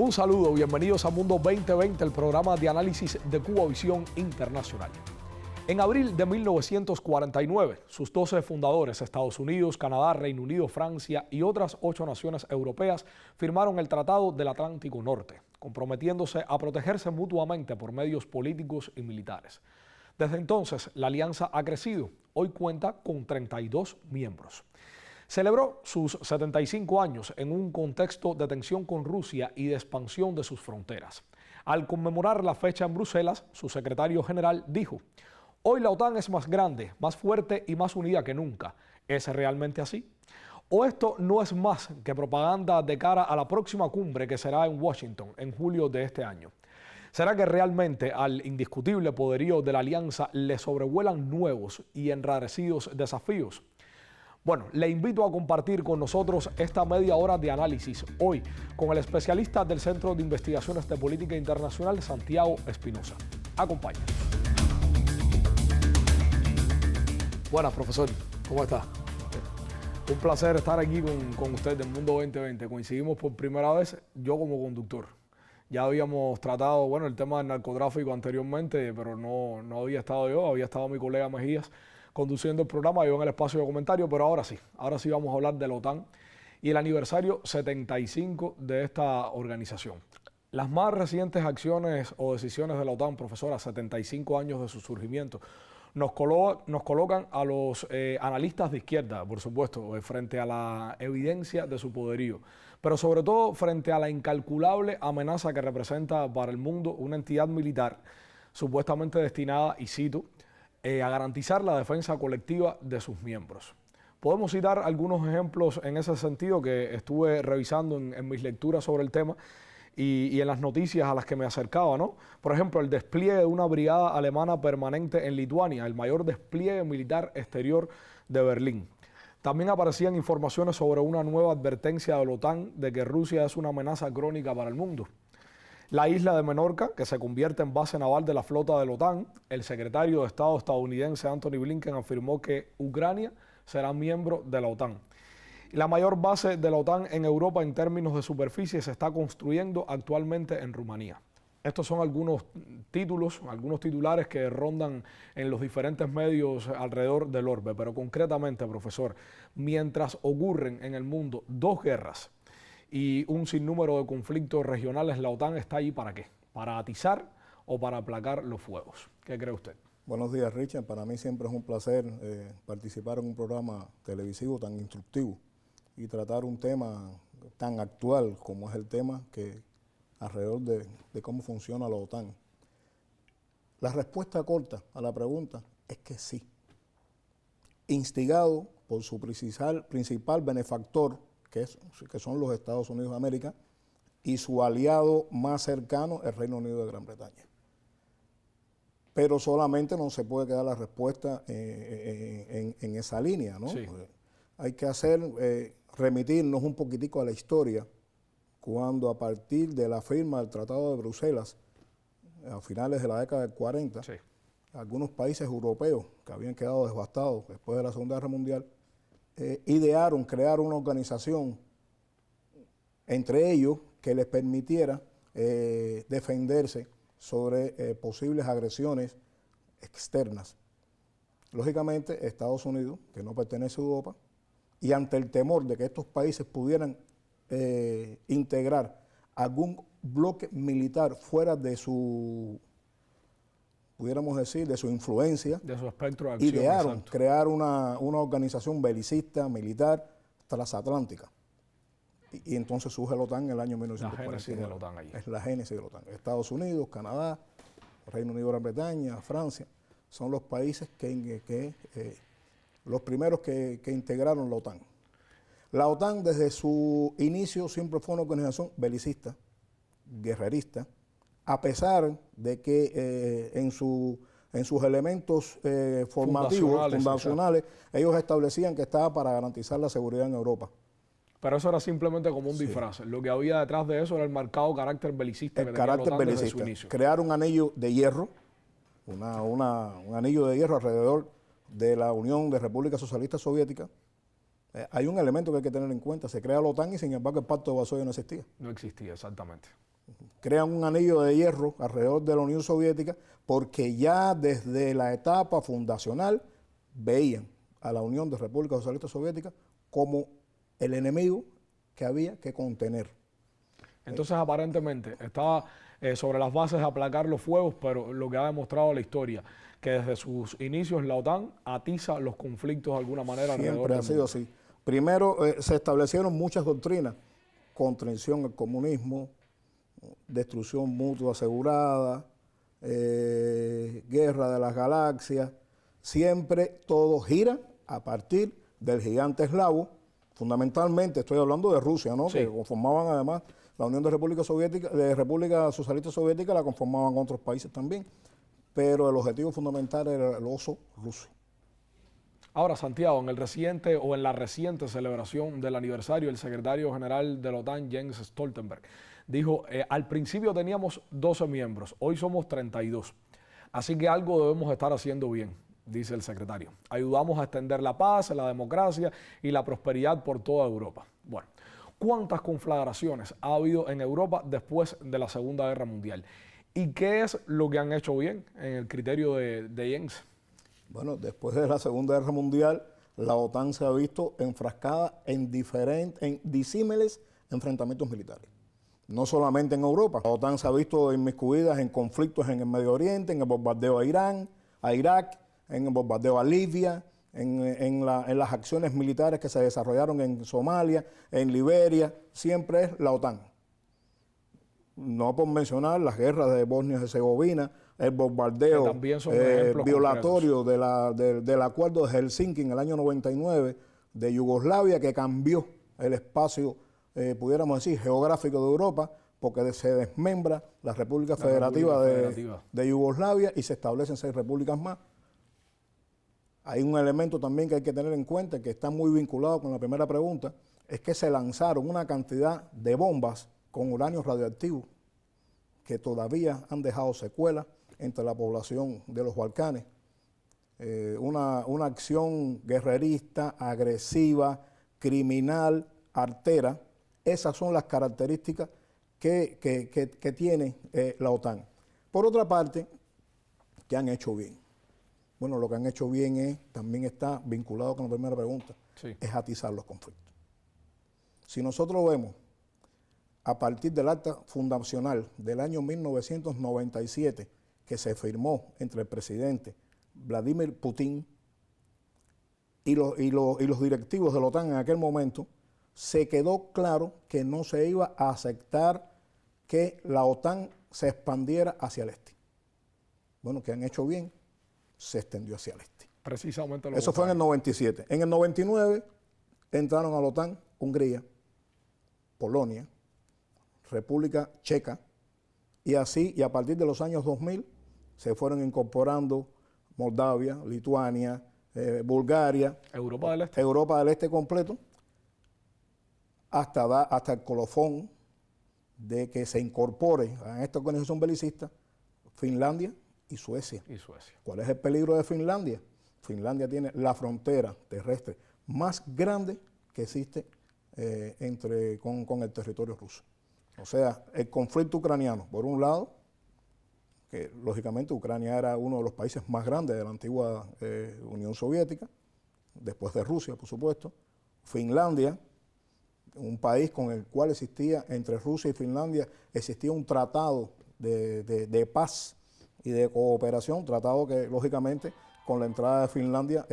Un saludo, bienvenidos a Mundo 2020, el programa de análisis de Cubavisión Internacional. En abril de 1949, sus 12 fundadores, Estados Unidos, Canadá, Reino Unido, Francia y otras 8 naciones europeas, firmaron el Tratado del Atlántico Norte, comprometiéndose a protegerse mutuamente por medios políticos y militares. Desde entonces, la alianza ha crecido. Hoy cuenta con 32 miembros. Celebró sus 75 años en un contexto de tensión con Rusia y de expansión de sus fronteras. Al conmemorar la fecha en Bruselas, su secretario general dijo: «Hoy la OTAN es más grande, más fuerte y más unida que nunca». ¿Es realmente así? ¿O esto no es más que propaganda de cara a la próxima cumbre que será en Washington en julio de este año? ¿Será que realmente al indiscutible poderío de la alianza le sobrevuelan nuevos y enrarecidos desafíos? Bueno, le invito a compartir con nosotros esta media hora de análisis hoy con el especialista del Centro de Investigaciones de Política Internacional, Santiago Espinosa. Acompáñenos. Buenas, profesor. ¿Cómo está? Un placer estar aquí con usted en Mundo 2020. Coincidimos por primera vez, yo como conductor. Ya habíamos tratado, bueno, el tema del narcotráfico anteriormente, pero no había estado yo, había estado mi colega Mejías conduciendo el programa, yo en el espacio de comentarios, pero ahora sí vamos a hablar de la OTAN y el aniversario 75 de esta organización. Las más recientes acciones o decisiones de la OTAN, profesora, 75 años de su surgimiento, nos colocan a los analistas de izquierda, por supuesto, frente a la evidencia de su poderío, pero sobre todo frente a la incalculable amenaza que representa para el mundo una entidad militar supuestamente destinada, y cito, a garantizar la defensa colectiva de sus miembros. Podemos citar algunos ejemplos en ese sentido que estuve revisando en mis lecturas sobre el tema y en las noticias a las que me acercaba, ¿no? Por ejemplo, el despliegue de una brigada alemana permanente en Lituania, el mayor despliegue militar exterior de Berlín. También aparecían informaciones sobre una nueva advertencia de la OTAN de que Rusia es una amenaza crónica para el mundo. La isla de Menorca, que se convierte en base naval de la flota de la OTAN. El secretario de Estado estadounidense Antony Blinken afirmó que Ucrania será miembro de la OTAN. La mayor base de la OTAN en Europa en términos de superficie se está construyendo actualmente en Rumanía. Estos son algunos títulos, algunos titulares que rondan en los diferentes medios alrededor del orbe, pero concretamente, profesor, mientras ocurren en el mundo 2 guerras y un sinnúmero de conflictos regionales, ¿la OTAN está ahí para qué? ¿Para atizar o para aplacar los fuegos? ¿Qué cree usted? Buenos días, Richard. Para mí siempre es un placer participar en un programa televisivo tan instructivo y tratar un tema tan actual como es el tema que alrededor de cómo funciona la OTAN. La respuesta corta a la pregunta es que sí. Instigado por su principal benefactor, que son los Estados Unidos de América, y su aliado más cercano, el Reino Unido de Gran Bretaña. Pero solamente no se puede quedar la respuesta en esa línea, ¿no? Sí. Hay que remitirnos un poquitico a la historia, cuando a partir de la firma del Tratado de Bruselas, a finales de la década del 40, sí, algunos países europeos que habían quedado devastados después de la Segunda Guerra Mundial, idearon crear una organización, entre ellos, que les permitiera defenderse sobre posibles agresiones externas. Lógicamente, Estados Unidos, que no pertenece a Europa, y ante el temor de que estos países pudieran integrar algún bloque militar fuera de su, pudiéramos decir, de su influencia, de su espectro de acción, idearon exacto, crear una organización belicista, militar, transatlántica. Y entonces surge la OTAN en el año 1949. La génesis de la OTAN allí. Es la génesis de la OTAN. Estados Unidos, Canadá, Reino Unido, Gran Bretaña, Francia, son los países los primeros que integraron la OTAN. La OTAN desde su inicio siempre fue una organización belicista, guerrerista, a pesar de que en sus elementos formativos, fundacionales, ellos establecían que estaba para garantizar la seguridad en Europa. Pero eso era simplemente como un disfraz. Lo que había detrás de eso era el marcado carácter belicista que tenía la OTAN desde su inicio. Crear un anillo de hierro, un anillo de hierro alrededor de la Unión de Repúblicas Socialistas Soviéticas, Hay un elemento que hay que tener en cuenta. Se crea la OTAN y sin embargo el Pacto de Varsovia no existía. No existía, exactamente. Crean un anillo de hierro alrededor de la Unión Soviética porque ya desde la etapa fundacional veían a la Unión de Repúblicas Socialistas Soviéticas como el enemigo que había que contener. Entonces, aparentemente, estaba sobre las bases de aplacar los fuegos, pero lo que ha demostrado la historia, que desde sus inicios la OTAN atiza los conflictos de alguna manera alrededor Siempre ha del sido mundo. así. Primero se establecieron muchas doctrinas: contención al comunismo, destrucción mutua asegurada, guerra de las galaxias. Siempre todo gira a partir del gigante eslavo. Fundamentalmente estoy hablando de Rusia, ¿no? Sí. Que conformaban además la Unión de República Soviética, de República Socialista Soviética, la conformaban otros países también. Pero el objetivo fundamental era el oso ruso. Ahora, Santiago, en la reciente celebración del aniversario, el secretario general de la OTAN, Jens Stoltenberg, dijo, al principio teníamos 12 miembros, hoy somos 32. Así que algo debemos estar haciendo bien, dice el secretario. Ayudamos a extender la paz, la democracia y la prosperidad por toda Europa. Bueno, ¿cuántas conflagraciones ha habido en Europa después de la Segunda Guerra Mundial? ¿Y qué es lo que han hecho bien en el criterio de Jens? Bueno, después de la Segunda Guerra Mundial, la OTAN se ha visto enfrascada en disímiles enfrentamientos militares. No solamente en Europa, la OTAN se ha visto inmiscuida en conflictos en el Medio Oriente, en el bombardeo a Irán, a Irak, en el bombardeo a Libia, en las acciones militares que se desarrollaron en Somalia, en Liberia. Siempre es la OTAN. No por mencionar las guerras de Bosnia y Herzegovina, el bombardeo violatorio del acuerdo de Helsinki en el año 99 de Yugoslavia, que cambió el espacio, pudiéramos decir, geográfico de Europa, porque se desmembra la República Federativa de Yugoslavia y se establecen 6 repúblicas más. Hay un elemento también que hay que tener en cuenta, que está muy vinculado con la primera pregunta, es que se lanzaron una cantidad de bombas con uranio radioactivo que todavía han dejado secuelas entre la población de los Balcanes. Una acción guerrerista, agresiva, criminal, artera. Esas son las características que tiene la OTAN. Por otra parte, ¿qué han hecho bien? Bueno, lo que han hecho bien también está vinculado con la primera pregunta, sí, es atizar los conflictos. Si nosotros vemos a partir del acta fundacional del año 1997 que se firmó entre el presidente Vladimir Putin y los directivos de la OTAN en aquel momento, se quedó claro que no se iba a aceptar que la OTAN se expandiera hacia el este. Bueno, que han hecho bien, se extendió hacia el este. Precisamente lo Eso fue en el 97. En el 99 entraron a la OTAN Hungría, Polonia, República Checa, y así, y a partir de los años 2000, se fueron incorporando Moldavia, Lituania, Bulgaria, Europa del Este. Europa del Este completo, hasta el colofón de que se incorpore a esta organización belicista Finlandia y Suecia. ¿Cuál es el peligro de Finlandia? Finlandia tiene la frontera terrestre más grande que existe con el territorio ruso. O sea, el conflicto ucraniano, por un lado, que lógicamente Ucrania era uno de los países más grandes de la antigua Unión Soviética, después de Rusia, por supuesto. Finlandia, un país con el cual existía, entre Rusia y Finlandia, existía un tratado de paz y de cooperación, tratado que lógicamente con la entrada de Finlandia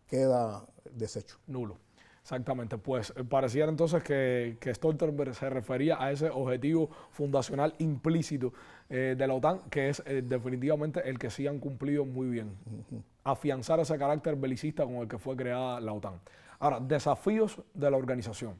queda deshecho. Nulo. Exactamente, pues pareciera entonces que Stoltenberg se refería a ese objetivo fundacional implícito de la OTAN, que es definitivamente el que sí han cumplido muy bien. Afianzar ese carácter belicista con el que fue creada la OTAN. Ahora, desafíos de la organización.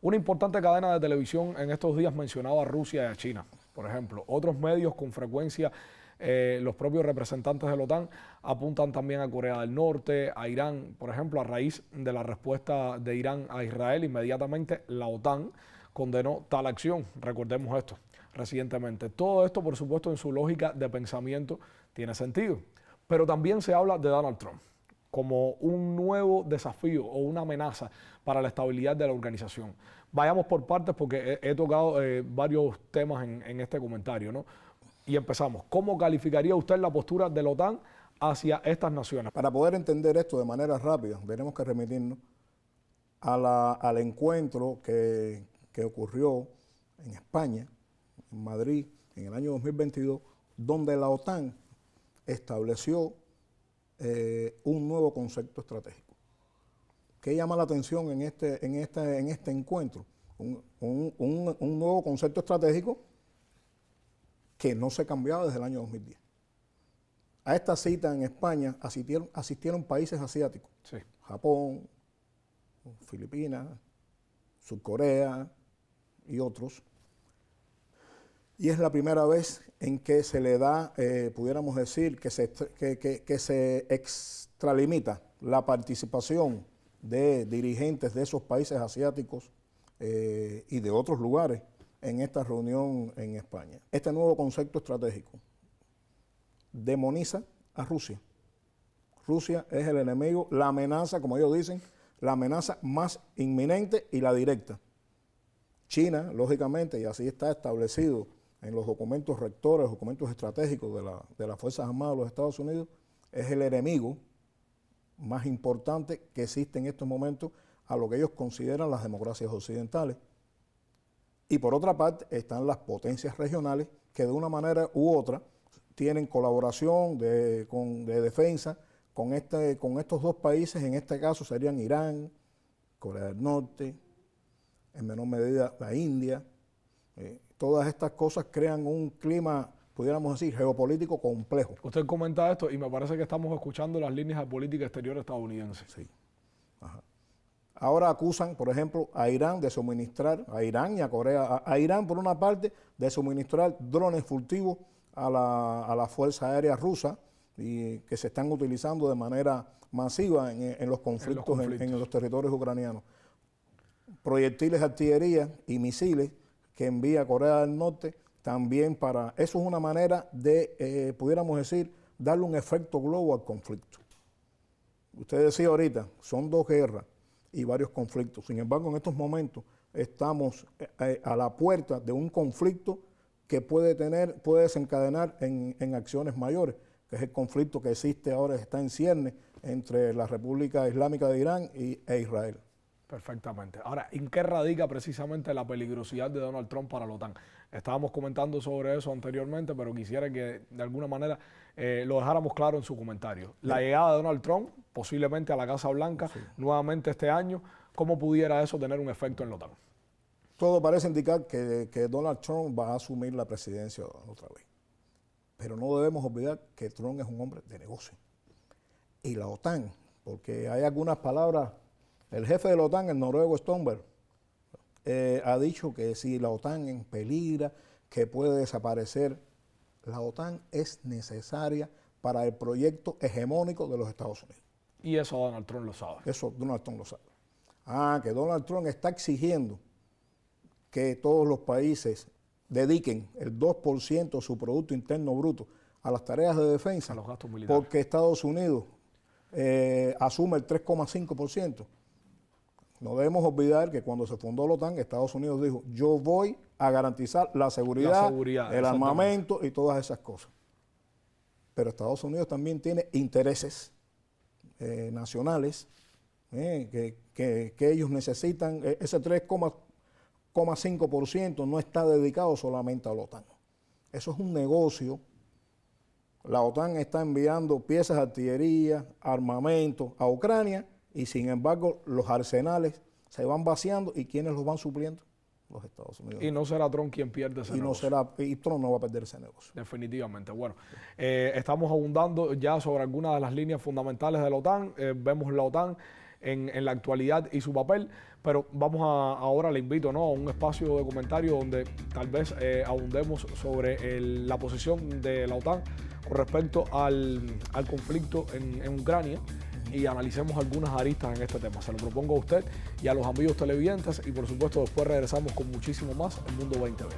Una importante cadena de televisión en estos días mencionaba a Rusia y a China, por ejemplo. Otros medios con frecuencia, los propios representantes de la OTAN apuntan también a Corea del Norte, a Irán. Por ejemplo, a raíz de la respuesta de Irán a Israel, inmediatamente la OTAN condenó tal acción. Recordemos esto recientemente. Todo esto, por supuesto, en su lógica de pensamiento tiene sentido. Pero también se habla de Donald Trump como un nuevo desafío o una amenaza para la estabilidad de la organización. Vayamos por partes porque he tocado varios temas en este comentario, ¿no? Y empezamos. ¿Cómo calificaría usted la postura de la OTAN hacia estas naciones? Para poder entender esto de manera rápida, tenemos que remitirnos al encuentro que ocurrió en España, en Madrid, en el año 2022, donde la OTAN estableció un nuevo concepto estratégico. ¿Qué llama la atención en este encuentro? Un nuevo concepto estratégico que no se cambiaba desde el año 2010. A esta cita en España asistieron países asiáticos, sí. Japón, Filipinas, Surcorea y otros. Y es la primera vez en que se le da, pudiéramos decir, que se extralimita la participación de dirigentes de esos países asiáticos y de otros lugares en esta reunión en España. Este nuevo concepto estratégico demoniza a Rusia. Rusia es el enemigo, la amenaza, como ellos dicen, la amenaza más inminente y la directa. China, lógicamente, y así está establecido en los documentos rectores, documentos estratégicos de las Fuerzas Armadas de los Estados Unidos, es el enemigo más importante que existe en estos momentos a lo que ellos consideran las democracias occidentales. Y por otra parte están las potencias regionales que de una manera u otra tienen colaboración de defensa con estos dos países, en este caso serían Irán, Corea del Norte, en menor medida la India. Todas estas cosas crean un clima, pudiéramos decir, geopolítico complejo. Usted comenta esto y me parece que estamos escuchando las líneas de política exterior estadounidense. Sí. Ajá. Ahora acusan, por ejemplo, a Irán de suministrar, a Irán y a Corea, a Irán por una parte, de suministrar drones furtivos a la Fuerza Aérea Rusa y que se están utilizando de manera masiva en los conflictos en los territorios ucranianos. Proyectiles de artillería y misiles que envía Corea del Norte también para... Eso es una manera de, pudiéramos decir, darle un efecto globo al conflicto. Usted decía ahorita, son dos guerras y varios conflictos. Sin embargo, en estos momentos estamos a la puerta de un conflicto que puede desencadenar en acciones mayores, que es el conflicto que existe ahora, está en cierne entre la República Islámica de Irán e Israel. Perfectamente. Ahora, ¿en qué radica precisamente la peligrosidad de Donald Trump para la OTAN? Estábamos comentando sobre eso anteriormente, pero quisiera que de alguna manera lo dejáramos claro en su comentario. La llegada de Donald Trump, posiblemente a la Casa Blanca, nuevamente este año, ¿cómo pudiera eso tener un efecto en la OTAN? Todo parece indicar que Donald Trump va a asumir la presidencia otra vez. Pero no debemos olvidar que Trump es un hombre de negocio. Y la OTAN, porque hay algunas palabras, el jefe de la OTAN, el noruego Stoltenberg, ha dicho que si la OTAN en peligro, que puede desaparecer. La OTAN es necesaria para el proyecto hegemónico de los Estados Unidos. Y eso Donald Trump lo sabe. Eso Donald Trump lo sabe. Que Donald Trump está exigiendo que todos los países dediquen el 2% de su Producto Interno Bruto a las tareas de defensa, a los gastos militares, porque Estados Unidos asume el 3,5%. No debemos olvidar que cuando se fundó la OTAN, Estados Unidos dijo, yo voy a garantizar la seguridad el armamento y todas esas cosas. Pero Estados Unidos también tiene intereses nacionales que ellos necesitan. Ese 3,5% no está dedicado solamente a la OTAN. Eso es un negocio. La OTAN está enviando piezas de artillería, armamento a Ucrania y sin embargo los arsenales se van vaciando y ¿quiénes los van supliendo? Los Estados Unidos. Y no será Trump quien pierde ese negocio. Y Trump no va a perder ese negocio. Definitivamente. Bueno, estamos abundando ya sobre algunas de las líneas fundamentales de la OTAN. Vemos la OTAN en la actualidad y su papel, pero vamos ahora, le invito, ¿no?, a un espacio de comentario donde tal vez abundemos sobre la posición de la OTAN con respecto al conflicto en Ucrania y analicemos algunas aristas en este tema. Se lo propongo a usted y a los amigos televidentes y por supuesto después regresamos con muchísimo más en Mundo 2020.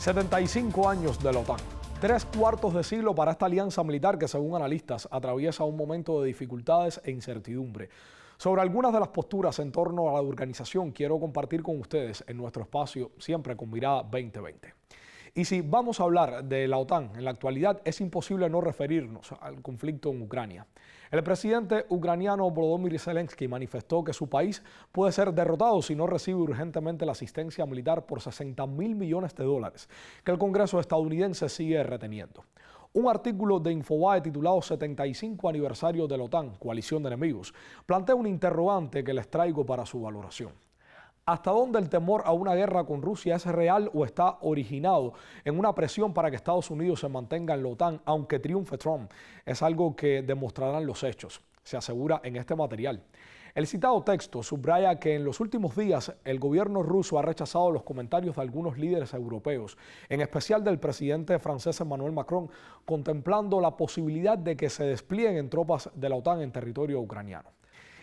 75 años de la OTAN. 3/4 de siglo para esta alianza militar que, según analistas, atraviesa un momento de dificultades e incertidumbre. Sobre algunas de las posturas en torno a la organización quiero compartir con ustedes en nuestro espacio Siempre con Mirada 2020. Y si vamos a hablar de la OTAN en la actualidad, es imposible no referirnos al conflicto en Ucrania. El presidente ucraniano Volodymyr Zelensky manifestó que su país puede ser derrotado si no recibe urgentemente la asistencia militar por $60.000 millones que el Congreso estadounidense sigue reteniendo. Un artículo de Infobae titulado 75 aniversario de la OTAN, coalición de enemigos, plantea un interrogante que les traigo para su valoración. ¿Hasta dónde el temor a una guerra con Rusia es real o está originado en una presión para que Estados Unidos se mantenga en la OTAN, aunque triunfe Trump? Es algo que demostrarán los hechos, se asegura en este material. El citado texto subraya que en los últimos días el gobierno ruso ha rechazado los comentarios de algunos líderes europeos, en especial del presidente francés Emmanuel Macron, contemplando la posibilidad de que se desplieguen tropas de la OTAN en territorio ucraniano.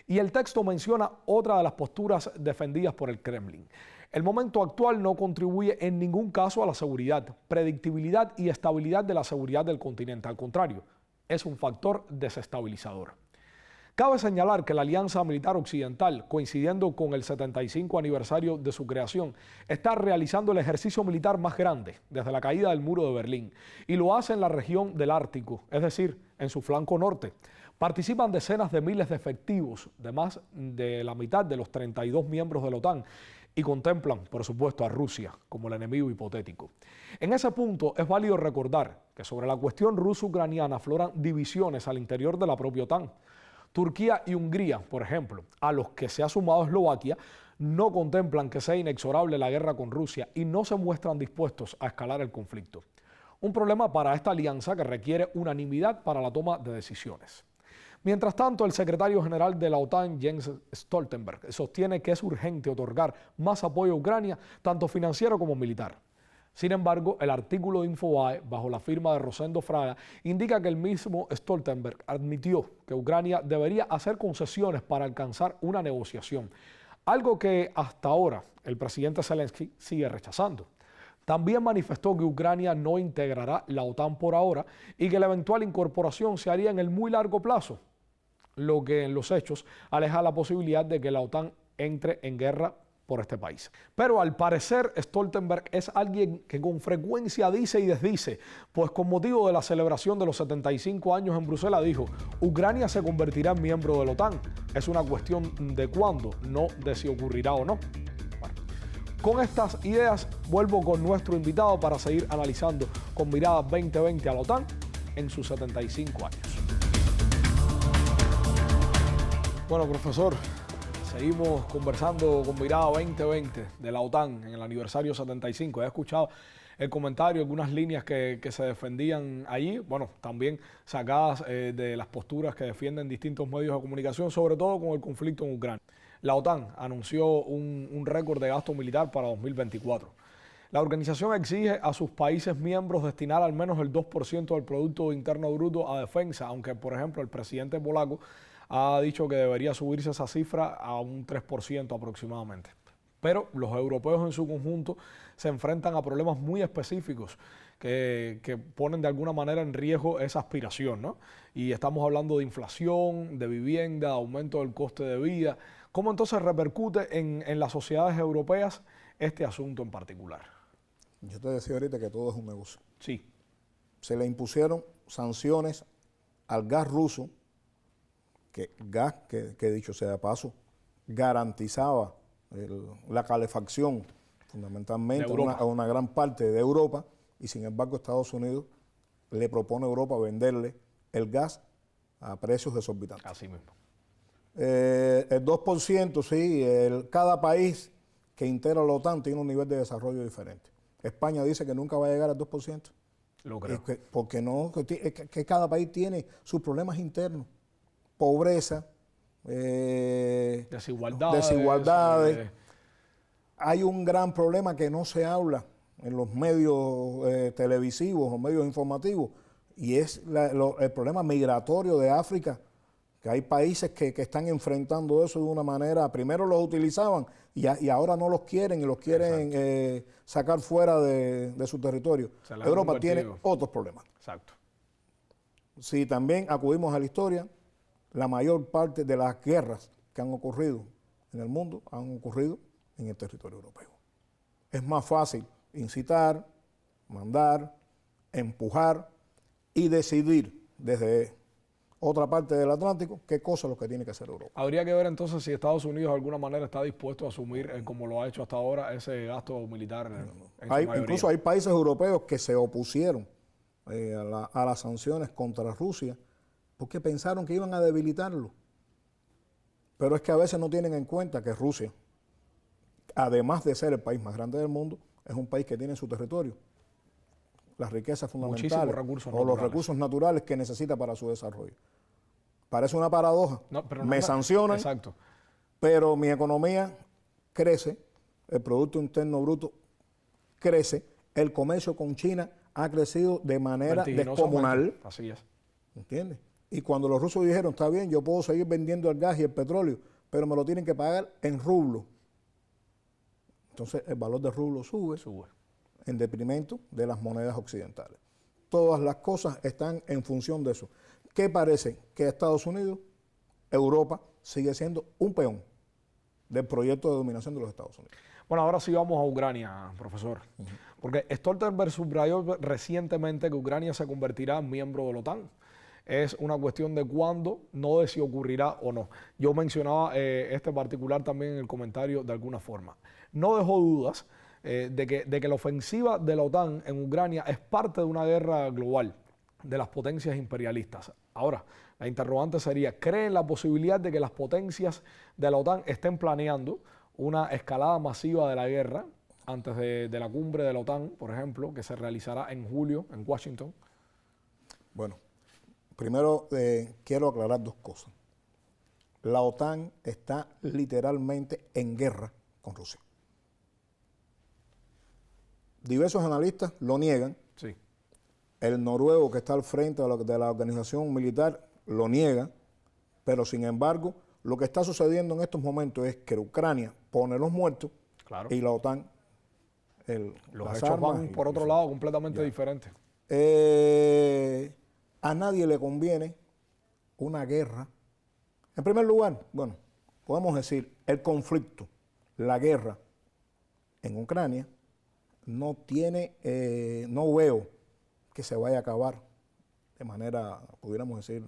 Y el texto menciona otra de las posturas defendidas por el Kremlin. El momento actual no contribuye en ningún caso a la seguridad, predictibilidad y estabilidad de la seguridad del continente. Al contrario, es un factor desestabilizador. Cabe señalar que la Alianza Militar Occidental, coincidiendo con el 75 aniversario de su creación, está realizando el ejercicio militar más grande desde la caída del muro de Berlín y lo hace en la región del Ártico, es decir, en su flanco norte. Participan decenas de miles de efectivos de más de la mitad de los 32 miembros de la OTAN y contemplan, por supuesto, a Rusia como el enemigo hipotético. En ese punto es válido recordar que sobre la cuestión ruso-ucraniana afloran divisiones al interior de la propia OTAN. Turquía y Hungría, por ejemplo, a los que se ha sumado Eslovaquia, no contemplan que sea inexorable la guerra con Rusia y no se muestran dispuestos a escalar el conflicto. Un problema para esta alianza que requiere unanimidad para la toma de decisiones. Mientras tanto, el secretario general de la OTAN, Jens Stoltenberg, sostiene que es urgente otorgar más apoyo a Ucrania, tanto financiero como militar. Sin embargo, el artículo de Infobae, bajo la firma de Rosendo Fraga, indica que el mismo Stoltenberg admitió que Ucrania debería hacer concesiones para alcanzar una negociación, algo que hasta ahora el presidente Zelensky sigue rechazando. También manifestó que Ucrania no integrará la OTAN por ahora y que la eventual incorporación se haría en el muy largo plazo, lo que en los hechos aleja la posibilidad de que la OTAN entre en guerra por este país. Pero al parecer Stoltenberg es alguien que con frecuencia dice y desdice, pues con motivo de la celebración de los 75 años en Bruselas dijo: Ucrania se convertirá en miembro de la OTAN. Es una cuestión de cuándo, no de si ocurrirá o no. Bueno, con estas ideas vuelvo con nuestro invitado para seguir analizando con Mirada 2020 a la OTAN en sus 75 años. Bueno, profesor, seguimos conversando con Mirada 2020 de la OTAN en el aniversario 75. He escuchado el comentario, algunas líneas que se defendían allí, bueno, también sacadas de las posturas que defienden distintos medios de comunicación, sobre todo con el conflicto en Ucrania. La OTAN anunció un récord de gasto militar para 2024. La organización exige a sus países miembros destinar al menos el 2% del Producto Interno Bruto a defensa, aunque, por ejemplo, el presidente polaco ha dicho que debería subirse esa cifra a un 3% aproximadamente. Pero los europeos en su conjunto se enfrentan a problemas muy específicos que ponen de alguna manera en riesgo esa aspiración, ¿no? Y estamos hablando de inflación, de vivienda, aumento del coste de vida. ¿Cómo entonces repercute en las sociedades europeas este asunto en particular? Yo te decía ahorita que todo es un negocio. Sí. Se le impusieron sanciones al gas ruso, que dicho sea de paso, garantizaba la calefacción fundamentalmente a una gran parte de Europa, y sin embargo Estados Unidos le propone a Europa venderle el gas a precios desorbitantes. Así mismo. El 2%, sí, cada país que integra la OTAN tiene un nivel de desarrollo diferente. España dice que nunca va a llegar al 2%. Lo creo. Porque no, que cada país tiene sus problemas internos. Pobreza, desigualdades. Hay un gran problema que no se habla en los medios televisivos o medios informativos, y es el problema migratorio de África Que hay países que están enfrentando eso de una manera, primero los utilizaban y ahora no los quieren y los quieren sacar fuera de su territorio. Europa tiene otros problemas. Exacto. Si también acudimos a la historia, la mayor parte de las guerras que han ocurrido en el mundo han ocurrido en el territorio europeo. Es más fácil incitar, mandar, empujar y decidir desde otra parte del Atlántico qué cosa es lo que tiene que hacer Europa. Habría que ver entonces si Estados Unidos de alguna manera está dispuesto a asumir, como lo ha hecho hasta ahora, ese gasto militar. Incluso hay países europeos que se opusieron a las sanciones contra Rusia porque pensaron que iban a debilitarlo. Pero es que a veces no tienen en cuenta que Rusia, además de ser el país más grande del mundo, es un país que tiene en su territorio las riquezas fundamentales o los recursos naturales que necesita para su desarrollo. Parece una paradoja. Me sancionan, exacto, pero mi economía crece, el Producto Interno Bruto crece, el comercio con China ha crecido de manera descomunal. Así es. ¿Entiendes? Y cuando los rusos dijeron, está bien, yo puedo seguir vendiendo el gas y el petróleo, pero me lo tienen que pagar en rublo. Entonces el valor del rublo sube. En detrimento de las monedas occidentales. Todas las cosas están en función de eso. ¿Qué parece? Que Estados Unidos, Europa, sigue siendo un peón del proyecto de dominación de los Estados Unidos. Bueno, ahora sí vamos a Ucrania, profesor. Porque Stoltenberg subrayó recientemente que Ucrania se convertirá en miembro de la OTAN. Es una cuestión de cuándo, no de si ocurrirá o no. Yo mencionaba este particular también en el comentario de alguna forma. No dejó dudas de que la ofensiva de la OTAN en Ucrania es parte de una guerra global de las potencias imperialistas. Ahora, la interrogante sería, ¿creen la posibilidad de que las potencias de la OTAN estén planeando una escalada masiva de la guerra antes de la cumbre de la OTAN, por ejemplo, que se realizará en julio en Washington? Bueno, primero quiero aclarar dos cosas. La OTAN está literalmente en guerra con Rusia. Diversos analistas lo niegan. Sí. El noruego que está al frente de la organización militar lo niega, pero sin embargo, lo que está sucediendo en estos momentos es que Ucrania pone los muertos y la OTAN los hechos van por otro lado completamente diferente. A nadie le conviene una guerra. En primer lugar, bueno, podemos decir, el conflicto, la guerra en Ucrania, no veo que se vaya a acabar de manera, pudiéramos decir,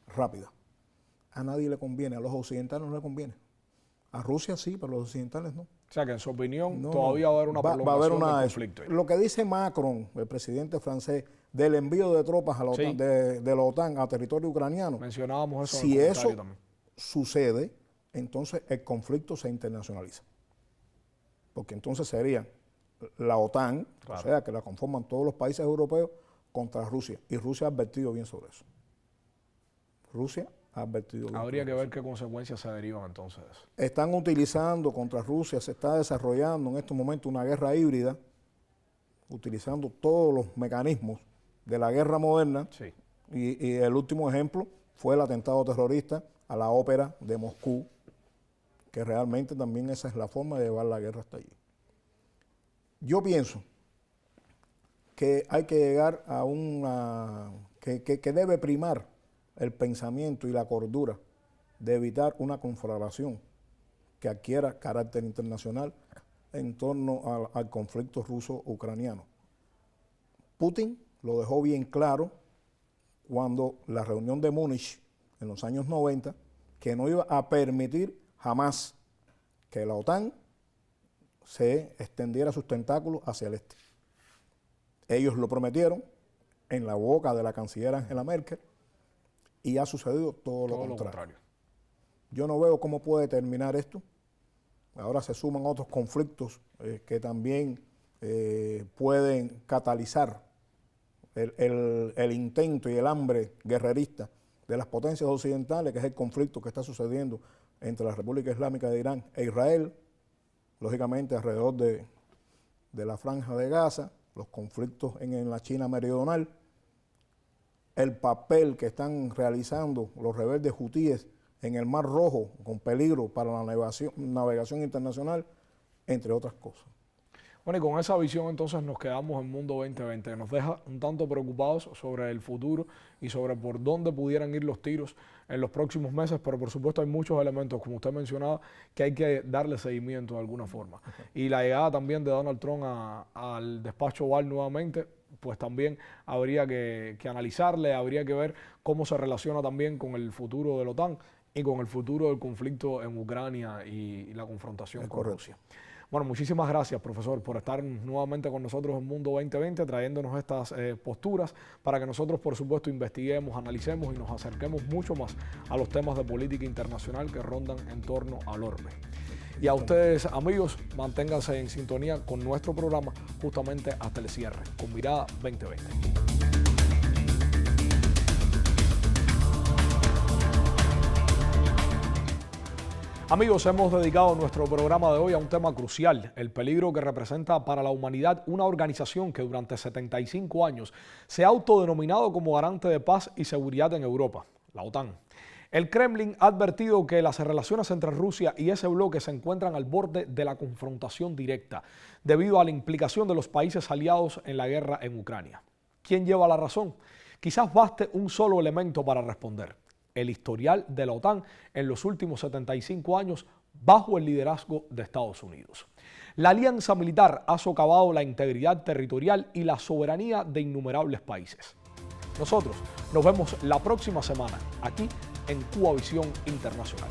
rápida. A nadie le conviene, a los occidentales no le conviene. A Rusia sí, pero a los occidentales no. O sea que en su opinión todavía va a haber una prolongación del conflicto. Lo que dice Macron, el presidente francés, del envío de tropas a la OTAN, de la OTAN a territorio ucraniano. Mencionábamos eso en el comentario también. Si eso sucede, entonces el conflicto se internacionaliza. Porque entonces sería la OTAN, o sea, que la conforman todos los países europeos, contra Rusia. Y Rusia ha advertido bien sobre eso. Rusia ha advertido bien. Habría que ver qué consecuencias se derivan entonces de eso. Están utilizando contra Rusia, se está desarrollando en estos momentos una guerra híbrida, utilizando todos los mecanismos de la guerra moderna. Sí. Y el último ejemplo fue el atentado terrorista a la ópera de Moscú, que realmente también esa es la forma de llevar la guerra hasta allí. Yo pienso que hay que llegar a que debe primar el pensamiento y la cordura de evitar una conflagración que adquiera carácter internacional en torno al conflicto ruso-ucraniano. Putin lo dejó bien claro cuando la reunión de Múnich en los años 90, que no iba a permitir jamás que la OTAN se extendiera sus tentáculos hacia el este. Ellos lo prometieron en la boca de la canciller Angela Merkel y ha sucedido todo lo contrario. Yo no veo cómo puede terminar esto. Ahora se suman otros conflictos que también pueden catalizar el intento y el hambre guerrerista de las potencias occidentales, que es el conflicto que está sucediendo entre la República Islámica de Irán e Israel, lógicamente alrededor de la Franja de Gaza, los conflictos en la China meridional. el papel que están realizando los rebeldes hutíes en el Mar Rojo con peligro para la navegación internacional, entre otras cosas. Bueno, y con esa visión entonces nos quedamos en Mundo 2020. Nos deja un tanto preocupados sobre el futuro y sobre por dónde pudieran ir los tiros en los próximos meses, pero por supuesto hay muchos elementos, como usted mencionaba, que hay que darle seguimiento de alguna forma. Y la llegada también de Donald Trump al despacho Oval nuevamente, pues también habría que analizarle, habría que ver cómo se relaciona también con el futuro de la OTAN y con el futuro del conflicto en Ucrania y la confrontación con Rusia. Bueno, muchísimas gracias, profesor, por estar nuevamente con nosotros en Mundo 2020, trayéndonos estas posturas para que nosotros, por supuesto, investiguemos, analicemos y nos acerquemos mucho más a los temas de política internacional que rondan en torno al orbe. Y a ustedes, amigos, manténganse en sintonía con nuestro programa justamente hasta el cierre, con Mirada 2020. Amigos, hemos dedicado nuestro programa de hoy a un tema crucial, el peligro que representa para la humanidad una organización que durante 75 años se ha autodenominado como garante de paz y seguridad en Europa, la OTAN. El Kremlin ha advertido que las relaciones entre Rusia y ese bloque se encuentran al borde de la confrontación directa, debido a la implicación de los países aliados en la guerra en Ucrania. ¿Quién lleva la razón? Quizás baste un solo elemento para responder: el historial de la OTAN en los últimos 75 años bajo el liderazgo de Estados Unidos. La alianza militar ha socavado la integridad territorial y la soberanía de innumerables países. Nosotros nos vemos la próxima semana aquí en Cubavisión Internacional.